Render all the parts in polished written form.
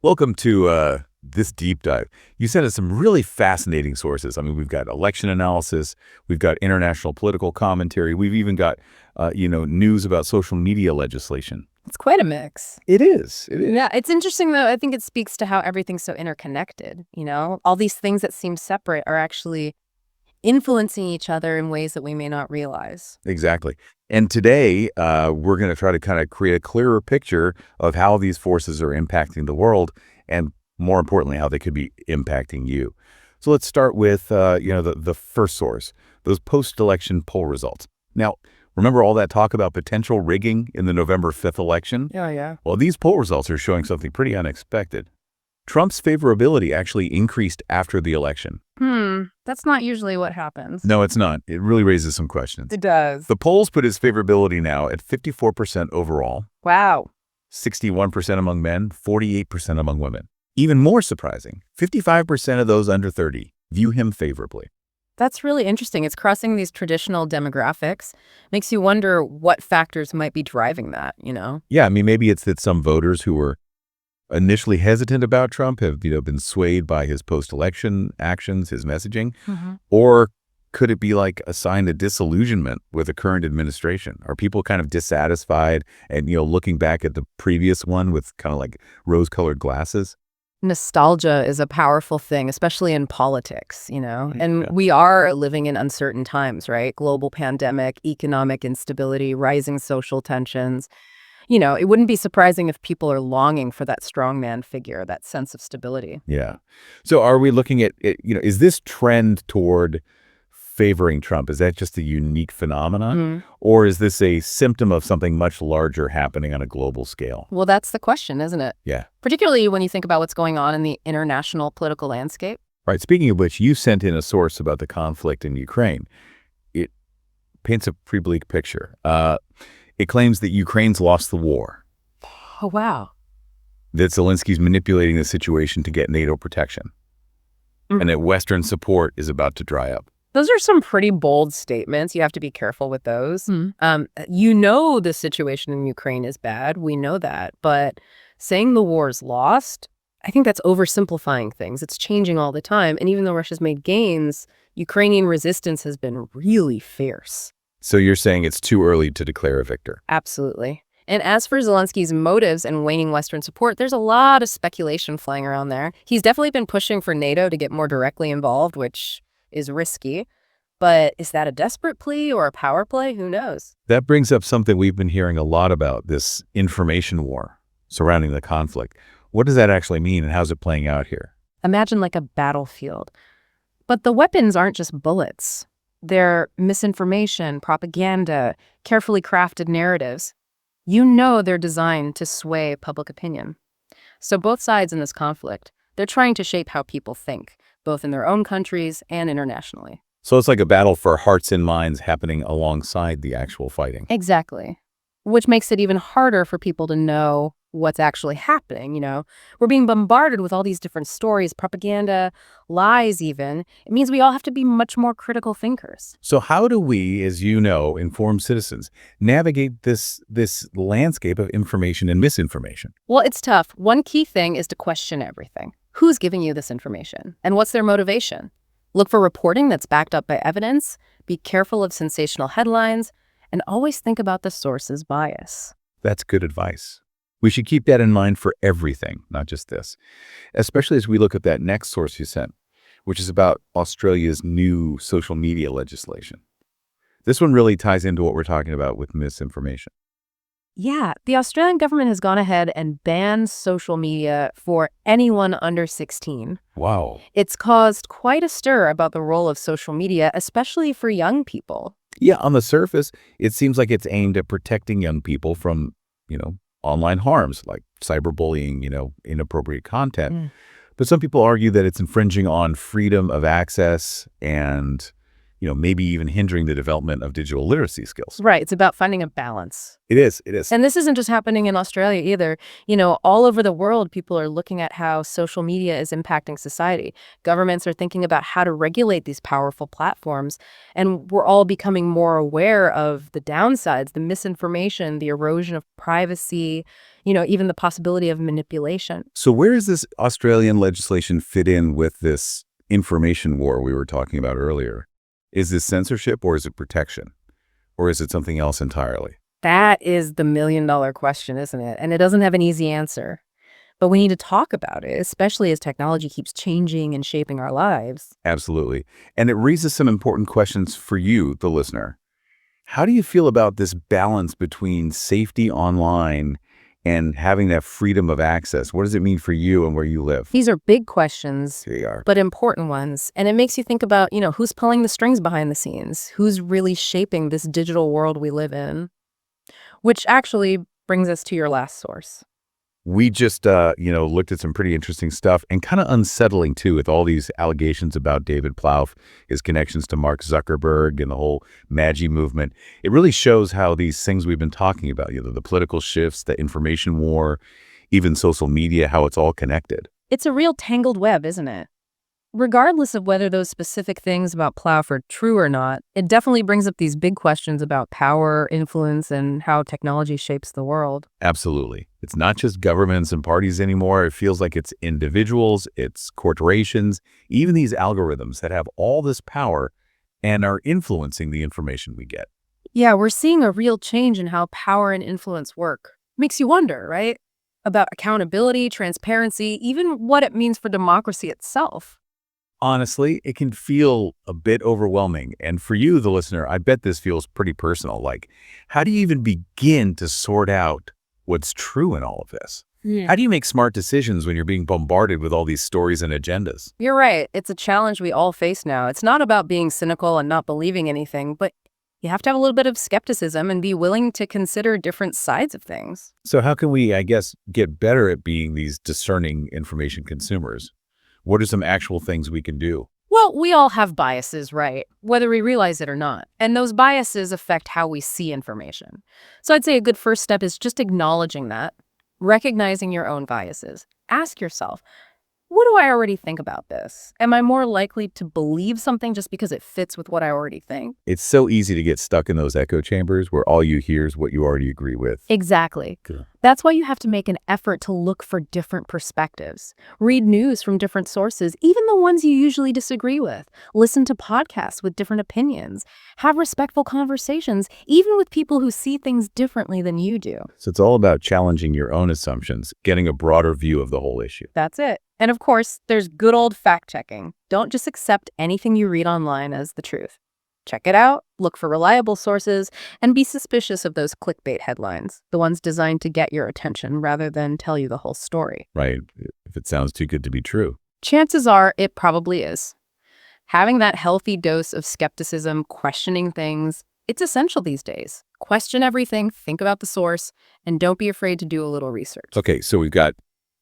Welcome to this deep dive. You sent us some really fascinating sources. I mean, we've got election analysis, we've got international political commentary, we've even got, news about social media legislation. It's quite a mix. It is. It is. Yeah, it's interesting, though. I think it speaks to how everything's so interconnected, you know? All these things that seem separate are actually influencing each other in ways that we may not realize. Exactly. And today, we're going to try to kind of create a clearer picture of how these forces are impacting the world and, more importantly, how they could be impacting you. So let's start with, the first source, those post-election poll results. Now, remember all that talk about potential rigging in the November 5th election? Yeah. Well, these poll results are showing something pretty unexpected. Trump's favorability actually increased after the election. That's not usually what happens. No, it's not. It really raises some questions. It does. The polls put his favorability now at 54% overall, Wow. 61% among men, 48% among women. Even more surprising, 55% of those under 30 view him favorably. That's really interesting. It's crossing these traditional demographics. Makes you wonder what factors might be driving that, you know? Yeah, I mean, maybe it's that some voters who were initially hesitant about Trump have, been swayed by his post-election actions, his messaging, or could it be like a sign of disillusionment with the current administration? Are people kind of dissatisfied and, looking back at the previous one with kind of like rose-colored glasses? Nostalgia is a powerful thing, especially in politics, you know? And we are living in uncertain times, right? Global pandemic, economic instability, rising social tensions. It wouldn't be surprising if people are longing for that strongman figure, that sense of stability. Yeah. So are we looking at, is this trend toward favoring Trump, is that just a unique phenomenon? Or is this a symptom of something much larger happening on a global scale? Well, that's the question, isn't it? Yeah. Particularly when you think about what's going on in the international political landscape. Right. Speaking of which, you sent in a source about the conflict in Ukraine. It paints a pretty bleak picture. It claims that Ukraine's lost the war, Oh, wow. that Zelensky's manipulating the situation to get NATO protection, and that Western support is about to dry up. Those are some pretty bold statements. You have to be careful with those. The situation in Ukraine is bad. We know that. But saying the war is lost, I think that's oversimplifying things. It's changing all the time. And even though Russia's made gains, Ukrainian resistance has been really fierce. So you're saying it's too early to declare a victor? Absolutely. And as for Zelensky's motives and waning Western support, there's a lot of speculation flying around there. He's definitely been pushing for NATO to get more directly involved, which is risky. But is that a desperate plea or a power play? Who knows? That brings up something we've been hearing a lot about, this information war surrounding the conflict. What does that actually mean, and how's it playing out here? Imagine like a battlefield. But the weapons aren't just bullets. They're misinformation, propaganda, carefully crafted narratives. They're designed to sway public opinion. So both sides in this conflict, they're trying to shape how people think, both in their own countries and internationally. So it's like a battle for hearts and minds happening alongside the actual fighting. Exactly. Which makes it even harder for people to know what's actually happening, We're being bombarded with all these different stories, propaganda, lies even. It means we all have to be much more critical thinkers. So how do we, as you know, informed citizens, navigate this landscape of information and misinformation? Well, it's tough. One key thing is to question everything. Who's giving you this information? And what's their motivation? Look for reporting that's backed up by evidence. Be careful of sensational headlines. And always think about the source's bias. That's good advice. We should keep that in mind for everything, not just this, especially as we look at that next source you sent, which is about Australia's new social media legislation. This one really ties into what we're talking about with misinformation. Yeah, the Australian government has gone ahead and banned social media for anyone under 16. Wow. It's caused quite a stir about the role of social media, especially for young people. Yeah, on the surface, it seems like it's aimed at protecting young people from, online harms like cyberbullying, inappropriate content. But some people argue that it's infringing on freedom of access and, maybe even hindering the development of digital literacy skills. Right. It's about finding a balance. It is. It is. And this isn't just happening in Australia either. All over the world, people are looking at how social media is impacting society. Governments are thinking about how to regulate these powerful platforms. And we're all becoming more aware of the downsides, the misinformation, the erosion of privacy, even the possibility of manipulation. So where does this Australian legislation fit in with this information war we were talking about earlier? Is this censorship or is it protection? Or is it something else entirely? That is the million-dollar question, isn't it? And it doesn't have an easy answer. But we need to talk about it, especially as technology keeps changing and shaping our lives. Absolutely. And it raises some important questions for you, the listener. How do you feel about this balance between safety online and having that freedom of access? What does it mean for you and where you live? These are big questions, Here you are. but important ones. And it makes you think about, who's pulling the strings behind the scenes? Who's really shaping this digital world we live in? Which actually brings us to your last source. We just, looked at some pretty interesting stuff and kind of unsettling, too, with all these allegations about David Plouffe, his connections to Mark Zuckerberg and the whole MAGA movement. It really shows how these things we've been talking about, the political shifts, the information war, even social media, how it's all connected. It's a real tangled web, isn't it? Regardless of whether those specific things about Plouffe are true or not, it definitely brings up these big questions about power, influence, and how technology shapes the world. Absolutely. It's not just governments and parties anymore. It feels like it's individuals, it's corporations, even these algorithms that have all this power and are influencing the information we get. Yeah, we're seeing a real change in how power and influence work. Makes you wonder, right? About accountability, transparency, even what it means for democracy itself. Honestly, it can feel a bit overwhelming. And for you, the listener, I bet this feels pretty personal. Like, how do you even begin to sort out what's true in all of this? How do you make smart decisions when you're being bombarded with all these stories and agendas? You're right. It's a challenge we all face now. It's not about being cynical and not believing anything, but you have to have a little bit of skepticism and be willing to consider different sides of things. So how can we, I guess, get better at being these discerning information consumers? What are some actual things we can do? Well, we all have biases, right? Whether we realize it or not. And those biases affect how we see information. So I'd say a good first step is just acknowledging that, recognizing your own biases. Ask yourself, what do I already think about this? Am I more likely to believe something just because it fits with what I already think? It's so easy to get stuck in those echo chambers where all you hear is what you already agree with. Exactly. Good. That's why you have to make an effort to look for different perspectives. Read news from different sources, even the ones you usually disagree with. Listen to podcasts with different opinions. Have respectful conversations, even with people who see things differently than you do. So it's all about challenging your own assumptions, getting a broader view of the whole issue. That's it. And of course, there's good old fact-checking. Don't just accept anything you read online as the truth. Check it out, look for reliable sources, and be suspicious of those clickbait headlines, the ones designed to get your attention rather than tell you the whole story. Right, if it sounds too good to be true. Chances are it probably is. Having that healthy dose of skepticism, questioning things, it's essential these days. Question everything, think about the source, and don't be afraid to do a little research. Okay, so we've got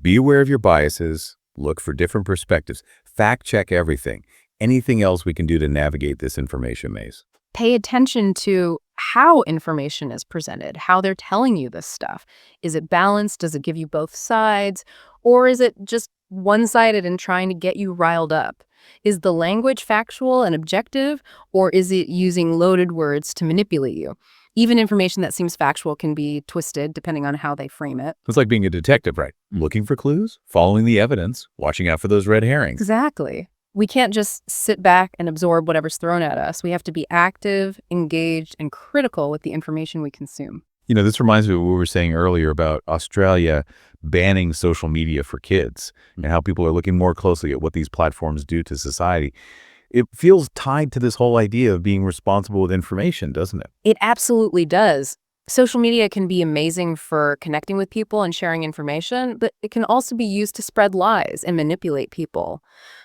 be aware of your biases, look for different perspectives, fact check everything. Anything else we can do to navigate this information maze? Pay attention to how information is presented, how they're telling you this stuff. Is it balanced? Does it give you both sides? Or is it just one-sided and trying to get you riled up? Is the language factual and objective, or is it using loaded words to manipulate you? Even information that seems factual can be twisted depending on how they frame it. It's like being a detective, right? Looking for clues, following the evidence, watching out for those red herrings. Exactly. We can't just sit back and absorb whatever's thrown at us. We have to be active, engaged, and critical with the information we consume. This reminds me of what we were saying earlier about Australia banning social media for kids and how people are looking more closely at what these platforms do to society. It feels tied to this whole idea of being responsible with information, doesn't it? It absolutely does. Social media can be amazing for connecting with people and sharing information, but it can also be used to spread lies and manipulate people.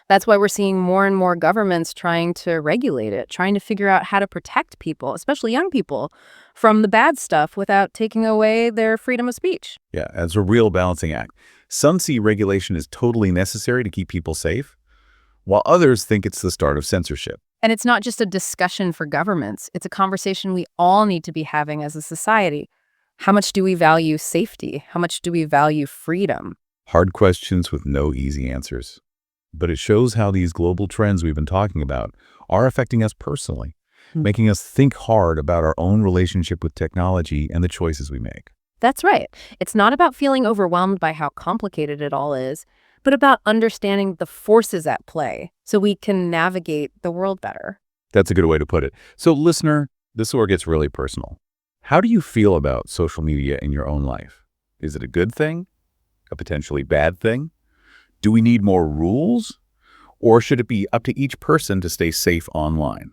That's why we're seeing more and more governments trying to regulate it, trying to figure out how to protect people, especially young people, from the bad stuff without taking away their freedom of speech. Yeah, it's a real balancing act. Some see regulation as totally necessary to keep people safe, while others think it's the start of censorship. And it's not just a discussion for governments. It's a conversation we all need to be having as a society. How much do we value safety? How much do we value freedom? Hard questions with no easy answers. But it shows how these global trends we've been talking about are affecting us personally, making us think hard about our own relationship with technology and the choices we make. That's right. It's not about feeling overwhelmed by how complicated it all is, but about understanding the forces at play so we can navigate the world better. That's a good way to put it. So listener, this is where it gets really personal. How do you feel about social media in your own life? Is it a good thing? A potentially bad thing? Do we need more rules? Or should it be up to each person to stay safe online?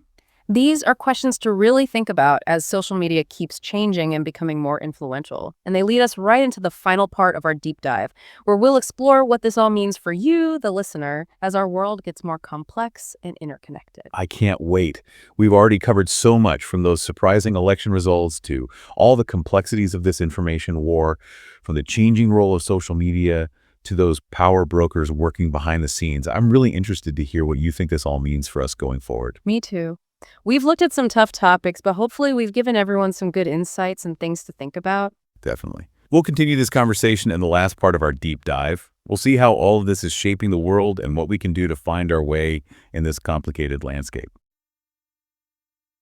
These are questions to really think about as social media keeps changing and becoming more influential. And they lead us right into the final part of our deep dive, where we'll explore what this all means for you, the listener, as our world gets more complex and interconnected. I can't wait. We've already covered so much, from those surprising election results to all the complexities of this information war, from the changing role of social media to those power brokers working behind the scenes. I'm really interested to hear what you think this all means for us going forward. Me too. We've looked at some tough topics, but hopefully we've given everyone some good insights and things to think about. Definitely. We'll continue this conversation in the last part of our deep dive. We'll see how all of this is shaping the world and what we can do to find our way in this complicated landscape.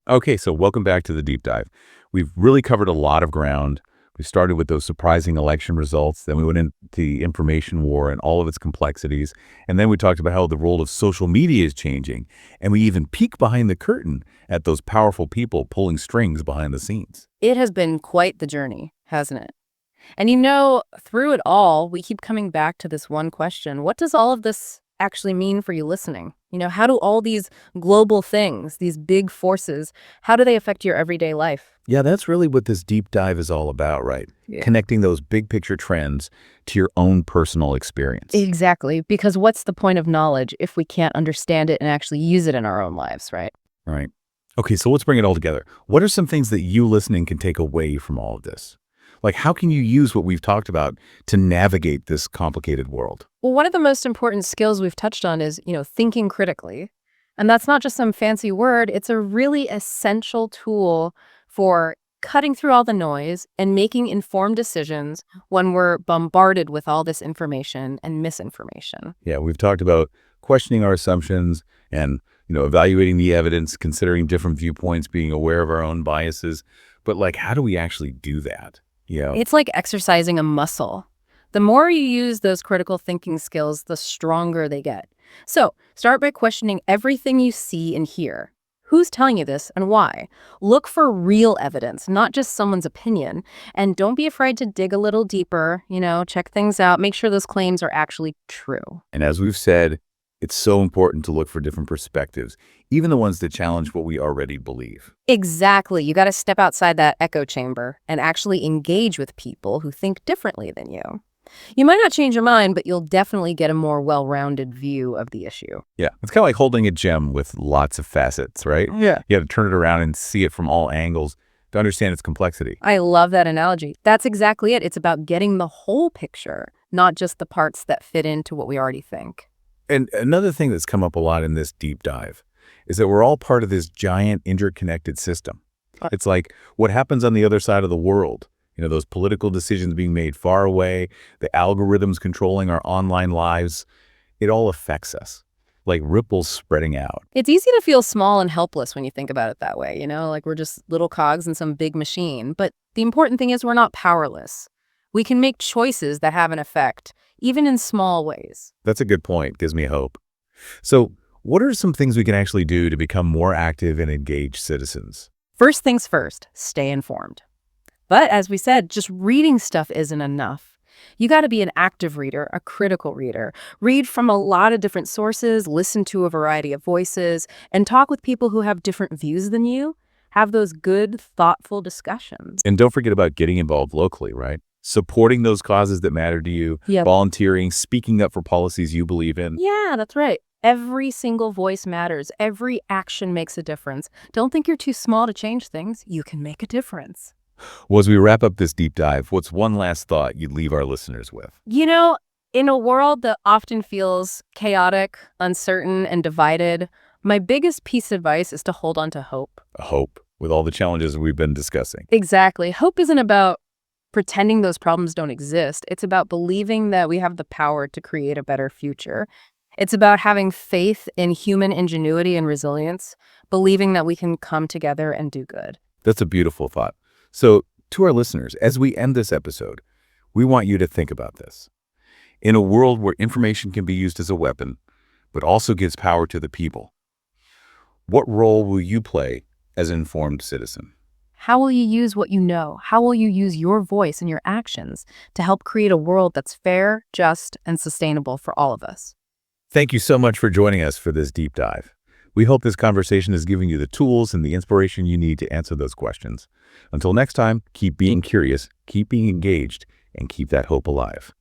Okay, so welcome back to the deep dive. We've really covered a lot of ground. We started with those surprising election results, then we went into the information war and all of its complexities, and then we talked about how the role of social media is changing, and we even peek behind the curtain at those powerful people pulling strings behind the scenes. It has been quite the journey, hasn't it? And you know, through it all, we keep coming back to this one question. What does all of this actually mean for you listening? You know, how do all these global things, these big forces, how do they affect your everyday life? Yeah, that's really what this deep dive is all about, right? Yeah. Connecting those big picture trends to your own personal experience. Exactly, because what's the point of knowledge if we can't understand it and actually use it in our own lives, right? Right. Okay, so let's bring it all together. What are some things that you listening can take away from all of this? Like, how can you use what we've talked about to navigate this complicated world? Well, one of the most important skills we've touched on is, thinking critically. And that's not just some fancy word. It's a really essential tool for cutting through all the noise and making informed decisions when we're bombarded with all this information and misinformation. Yeah, we've talked about questioning our assumptions and, evaluating the evidence, considering different viewpoints, being aware of our own biases. But like, how do we actually do that? It's like exercising a muscle. The more you use those critical thinking skills, the stronger they get. So start by questioning everything you see and hear. Who's telling you this and why? Look for real evidence, not just someone's opinion. And don't be afraid to dig a little deeper, check things out, make sure those claims are actually true. And as we've said, it's so important to look for different perspectives, even the ones that challenge what we already believe. Exactly. You got to step outside that echo chamber and actually engage with people who think differently than you. You might not change your mind, but you'll definitely get a more well-rounded view of the issue. Yeah, it's kind of like holding a gem with lots of facets, right? Yeah. You have to turn it around and see it from all angles to understand its complexity. I love that analogy. That's exactly it. It's about getting the whole picture, not just the parts that fit into what we already think. And another thing that's come up a lot in this deep dive is that we're all part of this giant interconnected system. It's like what happens on the other side of the world. Those political decisions being made far away, the algorithms controlling our online lives, it all affects us, like ripples spreading out. It's easy to feel small and helpless when you think about it that way, like we're just little cogs in some big machine. But the important thing is we're not powerless. We can make choices that have an effect, even in small ways. That's a good point. Gives me hope. So what are some things we can actually do to become more active and engaged citizens? First things first, stay informed. But as we said, just reading stuff isn't enough. You got to be an active reader, a critical reader. Read from a lot of different sources, listen to a variety of voices, and talk with people who have different views than you. Have those good, thoughtful discussions. And don't forget about getting involved locally, right? Supporting those causes that matter to you, volunteering, speaking up for policies you believe in. Yeah, that's right. Every single voice matters. Every action makes a difference. Don't think you're too small to change things. You can make a difference. Well, as we wrap up this deep dive, what's one last thought you'd leave our listeners with? In a world that often feels chaotic, uncertain, and divided, My biggest piece of advice is to hold on to hope. Hope, with all the challenges we've been discussing. Exactly. Hope isn't about pretending those problems don't exist. It's about believing that we have the power to create a better future. It's about having faith in human ingenuity and resilience, believing that we can come together and do good. That's a beautiful thought. So, to our listeners, as we end this episode, we want you to think about this. In a world where information can be used as a weapon, but also gives power to the people, what role will you play as an informed citizen? How will you use what you know? How will you use your voice and your actions to help create a world that's fair, just, and sustainable for all of us? Thank you so much for joining us for this deep dive. We hope this conversation is giving you the tools and the inspiration you need to answer those questions. Until next time, keep being curious, keep being engaged, and keep that hope alive.